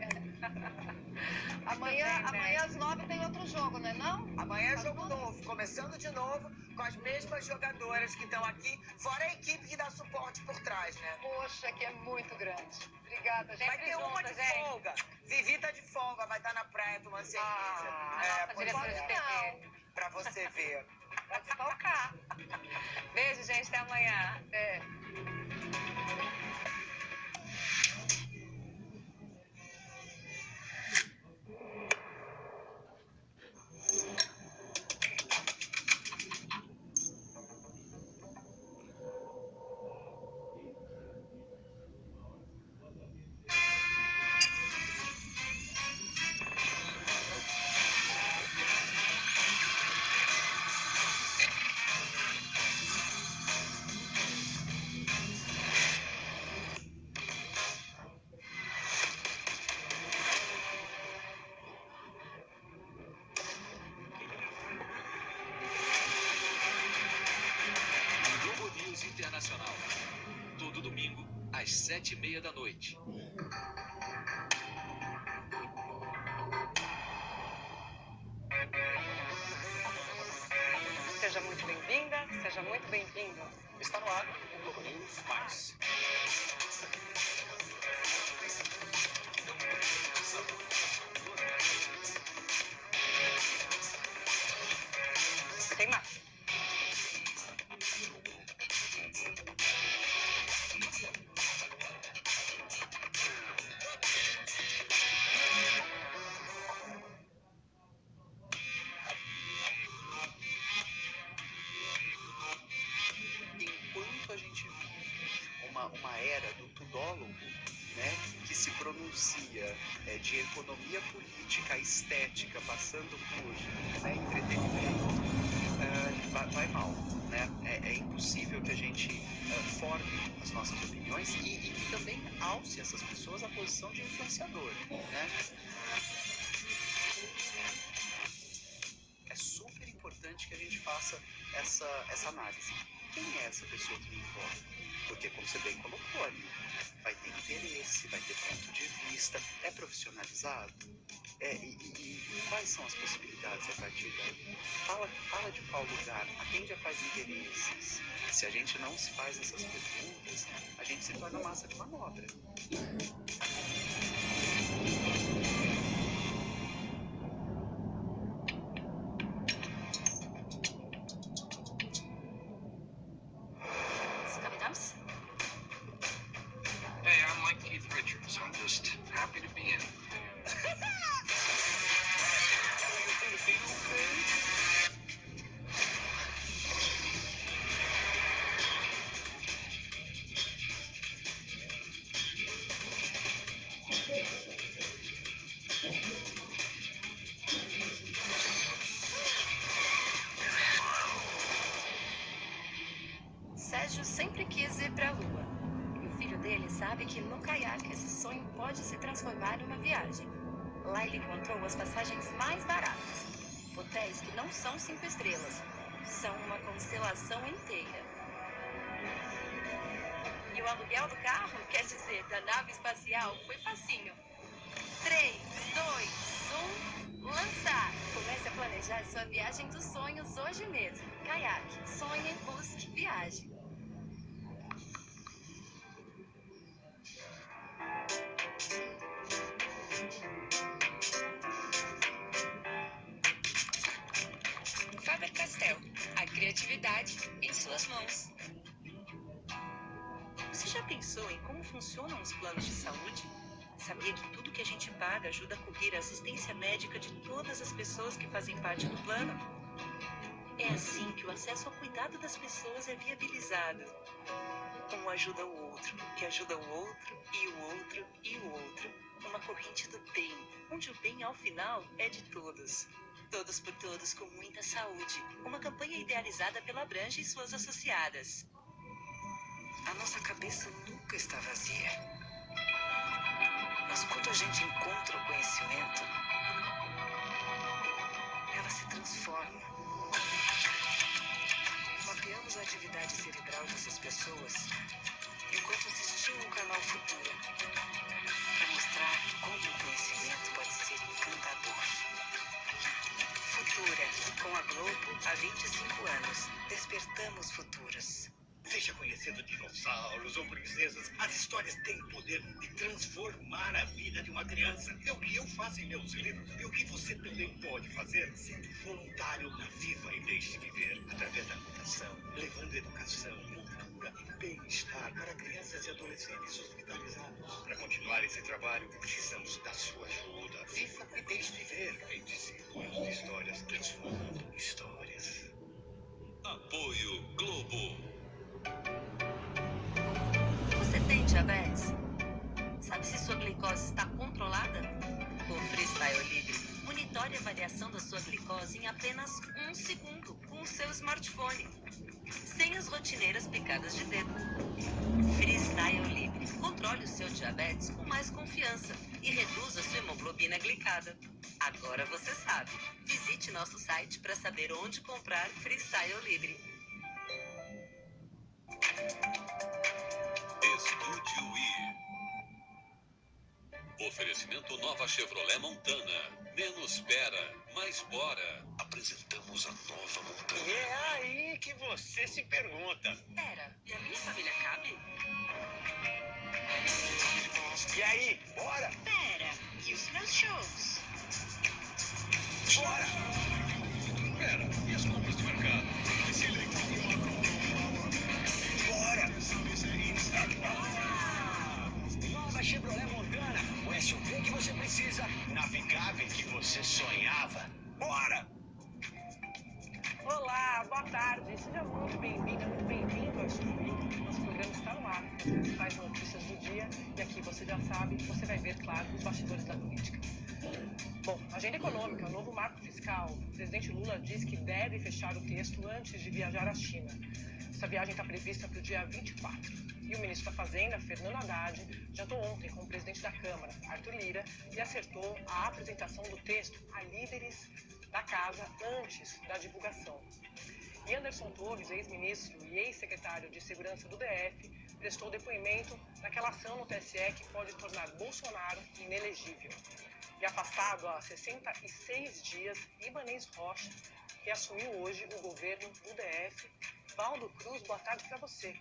Amanhã às 9 tem outro jogo, não é não? Amanhã é jogo novo, começando de novo com as mesmas jogadoras que estão aqui, fora a equipe que dá suporte por trás, né? Poxa, que é muito grande. Obrigada, gente. Vai ter uma de folga. Vivi tá de folga, vai estar na praia tomando cerveja. Nossa diretora de TV. Pra você ver. Pode tocar. Beijo, gente, até amanhã. É. Internacional. Todo domingo, às 7h30 da noite. Seja muito bem-vinda, seja muito bem-vindo. Está no ar o Globo News Mais. Tem mais. Enquanto a gente vive uma era do tudólogo, né, que se pronuncia de economia política, estética, passando por entretenimento, vai mal, né? É impossível que a gente forme as nossas opiniões e que também alce essas pessoas à posição de influenciador, né? É super importante que a gente faça essa análise. Quem é essa pessoa que me informa? Porque, como você bem colocou ali, vai ter interesse, vai ter ponto de vista, é profissionalizado? E quais são as possibilidades a partir daí? Fala de qual lugar, atende a quais interesses. Se a gente não se faz essas perguntas, a gente se torna massa de manobra. Hey, I'm like Keith Richards. I'm just happy to be in. Sérgio sempre quis ir para a Lua. E o filho dele sabe que no caiaque esse sonho pode se transformar em uma viagem. Lá ele encontrou as passagens mais baratas. Hotéis que não são 5 estrelas, são uma constelação inteira. E o aluguel do carro, quer dizer, da nave espacial, foi facinho. 3, 2, 1, lançar! organizar sua viagem dos sonhos hoje mesmo. Caiaque, sonhe, busque, viaje. Faber-Castell, a criatividade em suas mãos. Você já pensou em como funcionam os planos de saúde? Sabia que tudo que a gente paga ajuda a cobrir a assistência médica de todas as pessoas que fazem parte do plano? É assim que o acesso ao cuidado das pessoas é viabilizado. Um ajuda o outro, que ajuda o outro, e o outro, e o outro. Uma corrente do bem, onde o bem, ao final, é de todos. Todos por todos, com muita saúde. Uma campanha idealizada pela Abrange e suas associadas. A nossa cabeça nunca está vazia. Mas quando a gente encontra o conhecimento, ela se transforma. Mapeamos a atividade cerebral dessas pessoas enquanto assistiam o canal Futura, para mostrar como o conhecimento pode ser encantador. Futura, com a Globo há 25 anos. Despertamos futuras. Seja conhecendo dinossauros ou princesas, as histórias têm o poder de transformar a vida de uma criança. É o que eu faço em meus livros e o que você também pode fazer sendo voluntário na Viva e Deixe Viver, através da fundação, levando educação, cultura e bem-estar para crianças e adolescentes hospitalizados. Para continuar esse trabalho, precisamos da sua ajuda. Viva e Deixe Viver. 25 anos de histórias transformando histórias. Apoio Globo. Você tem diabetes? Sabe se sua glicose está controlada? O Freestyle Libre monitore a variação da sua glicose em apenas 1 segundo com o seu smartphone, sem as rotineiras picadas de dedo. Freestyle Libre. Controle o seu diabetes com mais confiança e reduza sua hemoglobina glicada. Agora você sabe. Visite nosso site para saber onde comprar Freestyle Libre. Estúdio I. Oferecimento nova Chevrolet Montana. Menos pera, mais bora. Apresentamos a nova Montana. E é aí que você se pergunta. Pera, e a minha família cabe? E aí, bora? Pera, e os meus shows? Bora! Pera, e as compras do mercado? Bora! Nova Chevrolet Montana, o SUV que você precisa, na picape que você sonhava. Bora! Olá, boa tarde. Seja muito bem-vinda, muito bem-vindo ao Estúdio. Nosso programa está no ar, as principais notícias do dia. E aqui, você já sabe, você vai ver, claro, os bastidores da política. Bom, agenda econômica, o novo marco fiscal. O presidente Lula diz que deve fechar o texto antes de viajar à China. Essa viagem está prevista para o dia 24. E o ministro da Fazenda, Fernando Haddad, jantou ontem com o presidente da Câmara, Arthur Lira, e acertou a apresentação do texto a líderes da casa antes da divulgação. E Anderson Torres, ex-ministro e ex-secretário de Segurança do DF, prestou depoimento naquela ação no TSE que pode tornar Bolsonaro inelegível. E afastado há 66 dias, Ibanez Rocha, que assumiu hoje o governo do DF. Valdo Cruz, boa tarde para você.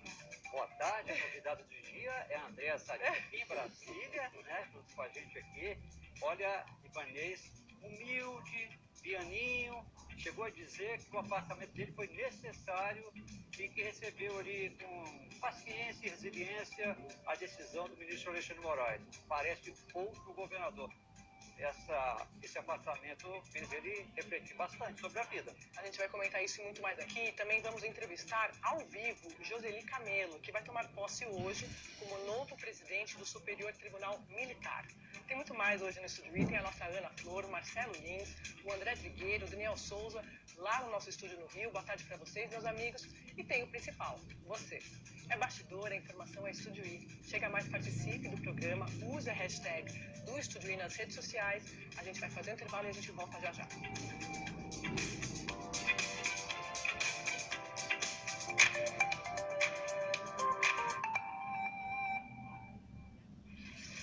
Boa tarde, a convidada do dia é a Andréa Sadiq, em Brasília, né, junto com a gente aqui. Olha, Ibanez, humilde, pianinho, chegou a dizer que o afastamento dele foi necessário e que recebeu ali com paciência e resiliência a decisão do ministro Alexandre de Moraes. Parece outro governador. Esse afastamento fez ele refletir bastante sobre a vida. A gente vai comentar isso e muito mais aqui. E também vamos entrevistar ao vivo Joseli Camelo, que vai tomar posse hoje como novo presidente do Superior Tribunal Militar. Tem muito mais hoje no Estúdio I. Tem a nossa Ana Flor, o Marcelo Lins, o André Trigueiro, o Daniel Souza, lá no nosso estúdio no Rio. Boa tarde para vocês, meus amigos. E tem o principal, você. É bastidor, a informação é Estúdio I. Chega mais, participe do programa, use a hashtag do Estúdio I nas redes sociais. A gente vai fazer um intervalo e a gente volta já já.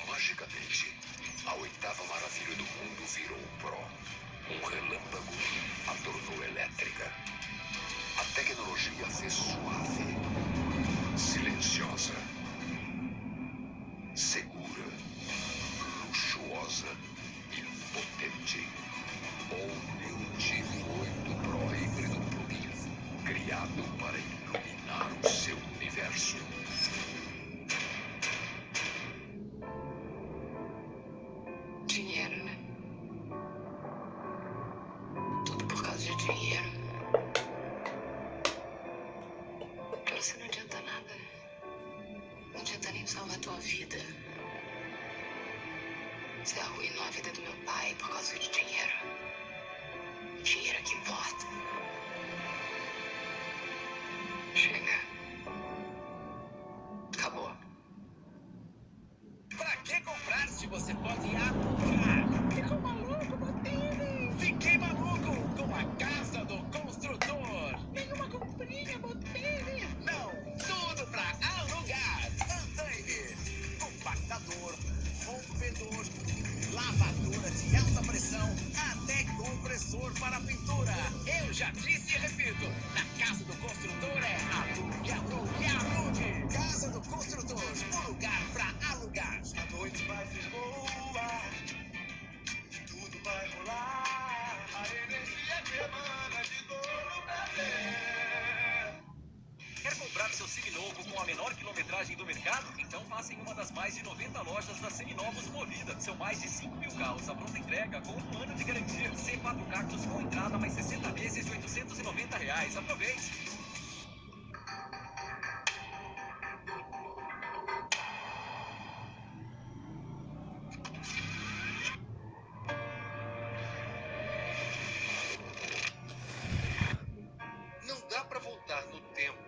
Magicamente, a oitava maravilha do mundo virou um pró. Um relâmpago, a dinheiro. Pra você não adianta nada. Não adianta nem salvar a tua vida. Você arruinou a vida do meu pai por causa de dinheiro. Dinheiro é que importa. Chega. Acabou. Pra que comprar se você pode alugar? Ficou maluco, Botini? Fiquei maluco com a Casa do Construtor. Nenhuma comprinha, Botini. Não, tudo pra alugar. Andaime, compactador, rompedor, lavadora de alta pressão, até compressor para pintura. Eu já disse e repito, na Casa do Construtor é alugue, alugue, alugue. Casa do Construtor, um lugar pra alugar. A noite vai ser boa, tudo vai rolar. A energia que emana de todo prazer. Quer comprar seu seminovo com a menor quilometragem do mercado? Então passe em uma das mais de 90 lojas da Seminovos Movida. São mais de 5 mil carros à pronta entrega com 1 ano de garantia. C4 Cactus com entrada mais 60 vezes de R$890. Aproveite! Não dá pra voltar no tempo.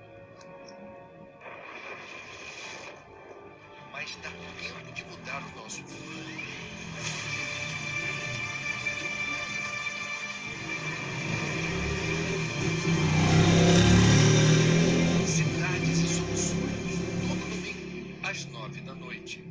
Mas dá tempo de mudar o nosso mundo. Cidades e soluções. Todo domingo, às 9 da noite.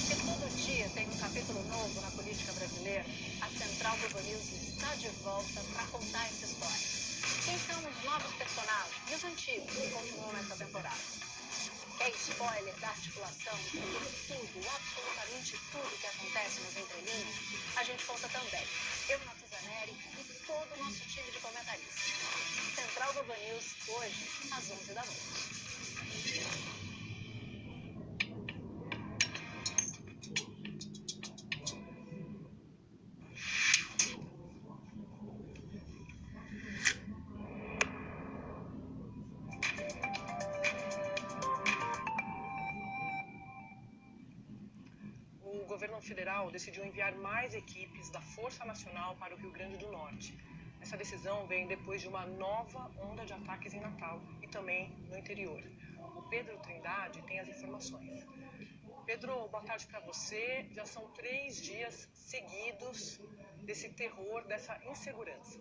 Porque todo dia tem um capítulo novo na política brasileira, a Central do News está de volta para contar essa história. Quem são os novos personagens e os antigos que continuam nessa temporada? Quer spoiler da articulação sobre tudo, absolutamente tudo que acontece nas entrelinhas? A gente conta também. Eu, Natuzaneri e todo o nosso time de comentaristas. Central do News, hoje, às 11 da noite. O governo federal decidiu enviar mais equipes da Força Nacional para o Rio Grande do Norte. Essa decisão vem depois de uma nova onda de ataques em Natal e também no interior. O Pedro Trindade tem as informações. Pedro, boa tarde para você. Já são 3 dias seguidos desse terror, dessa insegurança.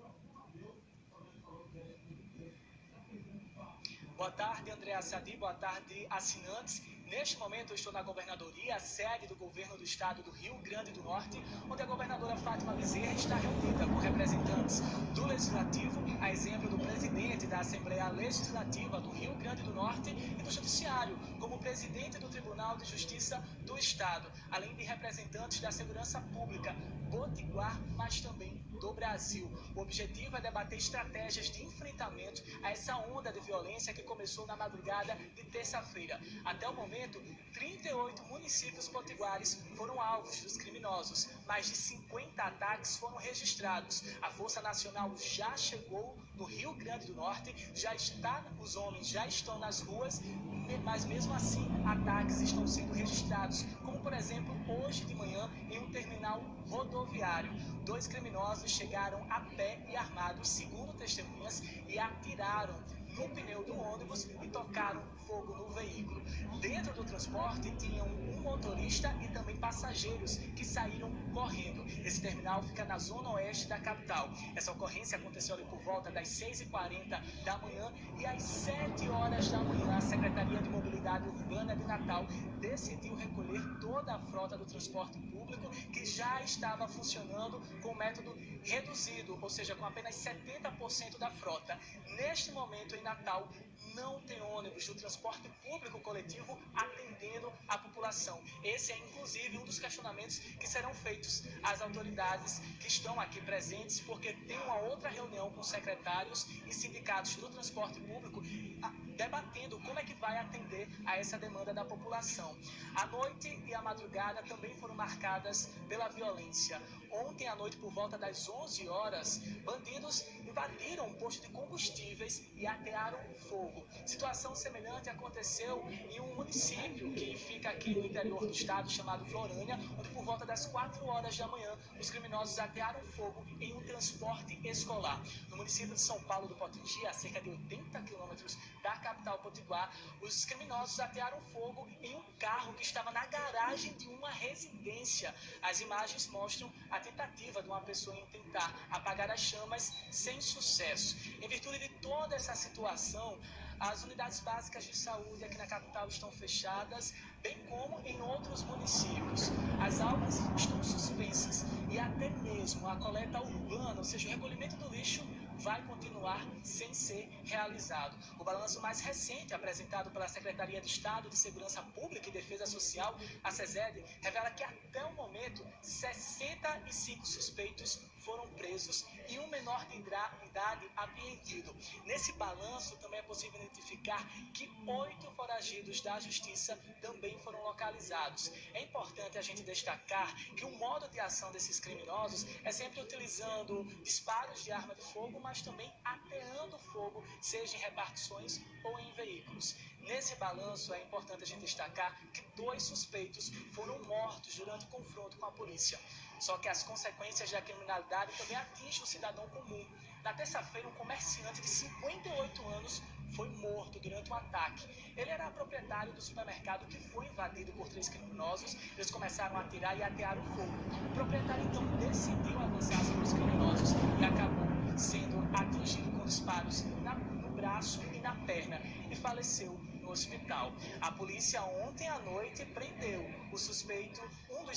Boa tarde, Andréa Sadi. Boa tarde, assinantes. Neste momento eu estou na governadoria, a sede do governo do estado do Rio Grande do Norte, onde a governadora Fátima Bezerra está reunida com representantes do Legislativo, a exemplo do presidente da Assembleia Legislativa do Rio Grande do Norte e do Judiciário, como presidente do Tribunal de Justiça do Estado, além de representantes da Segurança Pública, Potiguar, mas também do Brasil. O objetivo é debater estratégias de enfrentamento a essa onda de violência que começou na madrugada de terça-feira. Até o momento, 38 municípios potiguares foram alvos dos criminosos. Mais de 50 ataques foram registrados. A Força Nacional já chegou no Rio Grande do Norte, os homens já estão nas ruas, mas mesmo assim ataques estão sendo registrados, como por exemplo hoje de manhã em um terminal rodoviário. 2 criminosos chegaram a pé e armados, segundo testemunhas, e atiraram no pneu do ônibus e tocaram fogo no veículo. Dentro do transporte tinham um motorista e também passageiros que saíram correndo. Esse terminal fica na zona oeste da capital. Essa ocorrência aconteceu ali por volta das 6h40 da manhã e às 7 horas da manhã a Secretaria de Mobilidade Urbana de Natal decidiu recolher toda a frota do transporte público que já estava funcionando com método reduzido, ou seja, com apenas 70% da frota. Neste momento, em Natal, não tem ônibus do transporte público coletivo atendendo a população. Esse é, inclusive, um dos questionamentos que serão feitos às autoridades que estão aqui presentes, porque tem uma outra reunião com secretários e sindicatos do transporte público debatendo como é que vai atender a essa demanda da população. A noite e a madrugada também foram marcadas pela violência. Ontem à noite, por volta das 11 horas, bandidos invadiram um posto de combustíveis e atearam fogo. Situação semelhante aconteceu em um município que fica aqui no interior do estado, chamado Florânia, onde por volta das 4 horas da manhã, os criminosos atearam fogo em um transporte escolar. No município de São Paulo do Potengi, a cerca de 80 quilômetros da capital potiguar, os criminosos atearam fogo em um carro que estava na garagem de uma residência. As imagens mostram a tentativa de uma pessoa em tentar apagar as chamas sem sucesso. Em virtude de toda essa situação, as unidades básicas de saúde aqui na capital estão fechadas, bem como em outros municípios. As aulas estão suspensas e até mesmo a coleta urbana, ou seja, o recolhimento do lixo, vai continuar sem ser realizado. O balanço mais recente, apresentado pela Secretaria de Estado de Segurança Pública e Defesa Social, a SESED, revela que até o momento 65 suspeitos foram presos e um menor de idade apreendido. Nesse balanço também é possível identificar que 8 foragidos da Justiça também foram localizados. É importante a gente destacar que o modo de ação desses criminosos é sempre utilizando disparos de arma de fogo, mas também ateando fogo, seja em repartições ou em veículos. Nesse balanço é importante a gente destacar que 2 suspeitos foram mortos durante o confronto com a polícia. Só que as consequências da criminalidade também atingem o cidadão comum. Na terça-feira, um comerciante de 58 anos foi morto durante um ataque. Ele era proprietário do supermercado que foi invadido por 3 criminosos. Eles começaram a atirar e atear o fogo. O proprietário então decidiu avançar sobre os criminosos e acabou sendo atingido com disparos no braço e na perna e faleceu no hospital. A polícia ontem à noite prendeu um dos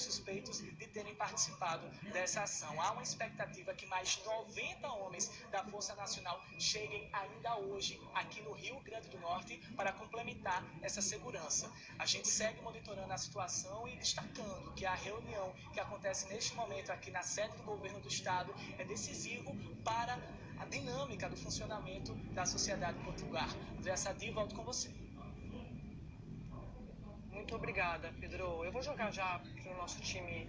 suspeitos de terem participado dessa ação. Há uma expectativa que mais 90 homens da Força Nacional cheguem ainda hoje aqui no Rio Grande do Norte para complementar essa segurança. A gente segue monitorando a situação e destacando que a reunião que acontece neste momento aqui na sede do governo do estado é decisivo para a dinâmica do funcionamento da sociedade potiguar. Andréa Sadi, volto com você. Muito obrigada, Pedro. Eu vou jogar já para o nosso time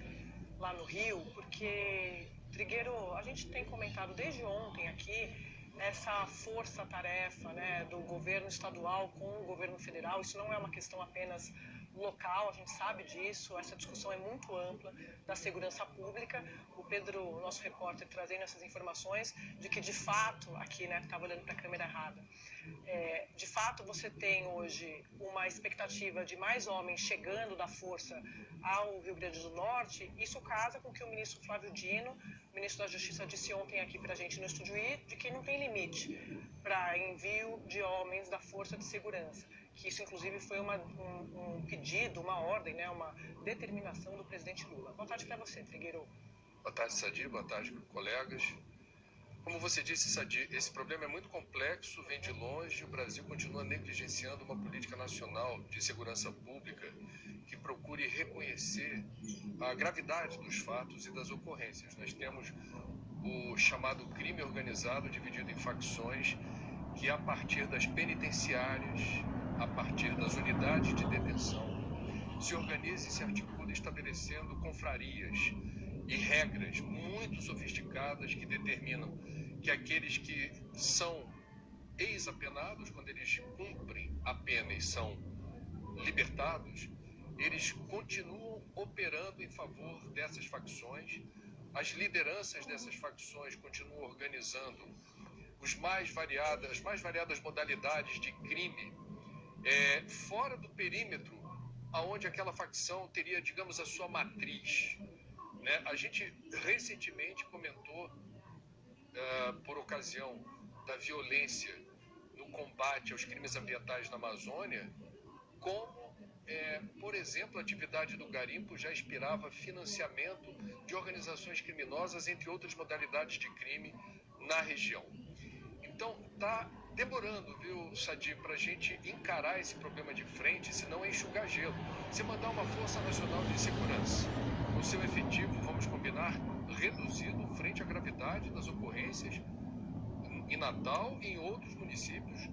lá no Rio, porque, Trigueiro, a gente tem comentado desde ontem aqui essa força-tarefa, né, do governo estadual com o governo federal. Isso não é uma questão apenas local, a gente sabe disso, essa discussão é muito ampla da segurança pública. O Pedro, nosso repórter, trazendo essas informações de que, de fato, aqui, né, estava olhando para a câmera errada, de fato você tem hoje uma expectativa de mais homens chegando da força ao Rio Grande do Norte. Isso casa com o que o ministro Flávio Dino, ministro da Justiça, disse ontem aqui para a gente no Estúdio I, de que não tem limite para envio de homens da força de segurança. Que isso, inclusive, foi um pedido, uma ordem, né, uma determinação do presidente Lula. Boa tarde para você, Trigueiro. Boa tarde, Sadi. Boa tarde, colegas. Como você disse, Sadi, esse problema é muito complexo, vem de longe. O Brasil continua negligenciando uma política nacional de segurança pública que procure reconhecer a gravidade dos fatos e das ocorrências. Nós temos o chamado crime organizado, dividido em facções, que a partir das penitenciárias, a partir das unidades de detenção, se organiza e se articula estabelecendo confrarias e regras muito sofisticadas que determinam que aqueles que são ex-apenados, quando eles cumprem a pena e são libertados, eles continuam operando em favor dessas facções. As lideranças dessas facções continuam organizando as mais variadas modalidades de crime fora do perímetro aonde aquela facção teria, digamos, a sua matriz, né? A gente recentemente comentou, por ocasião da violência no combate aos crimes ambientais na Amazônia, como, por exemplo, a atividade do garimpo já inspirava financiamento de organizações criminosas, entre outras modalidades de crime na região. Então, está demorando, viu, Sadi, para a gente encarar esse problema de frente, senão é enxugar gelo. Se mandar uma Força Nacional de Segurança, o seu efetivo, vamos combinar, reduzido frente à gravidade das ocorrências em Natal e em outros municípios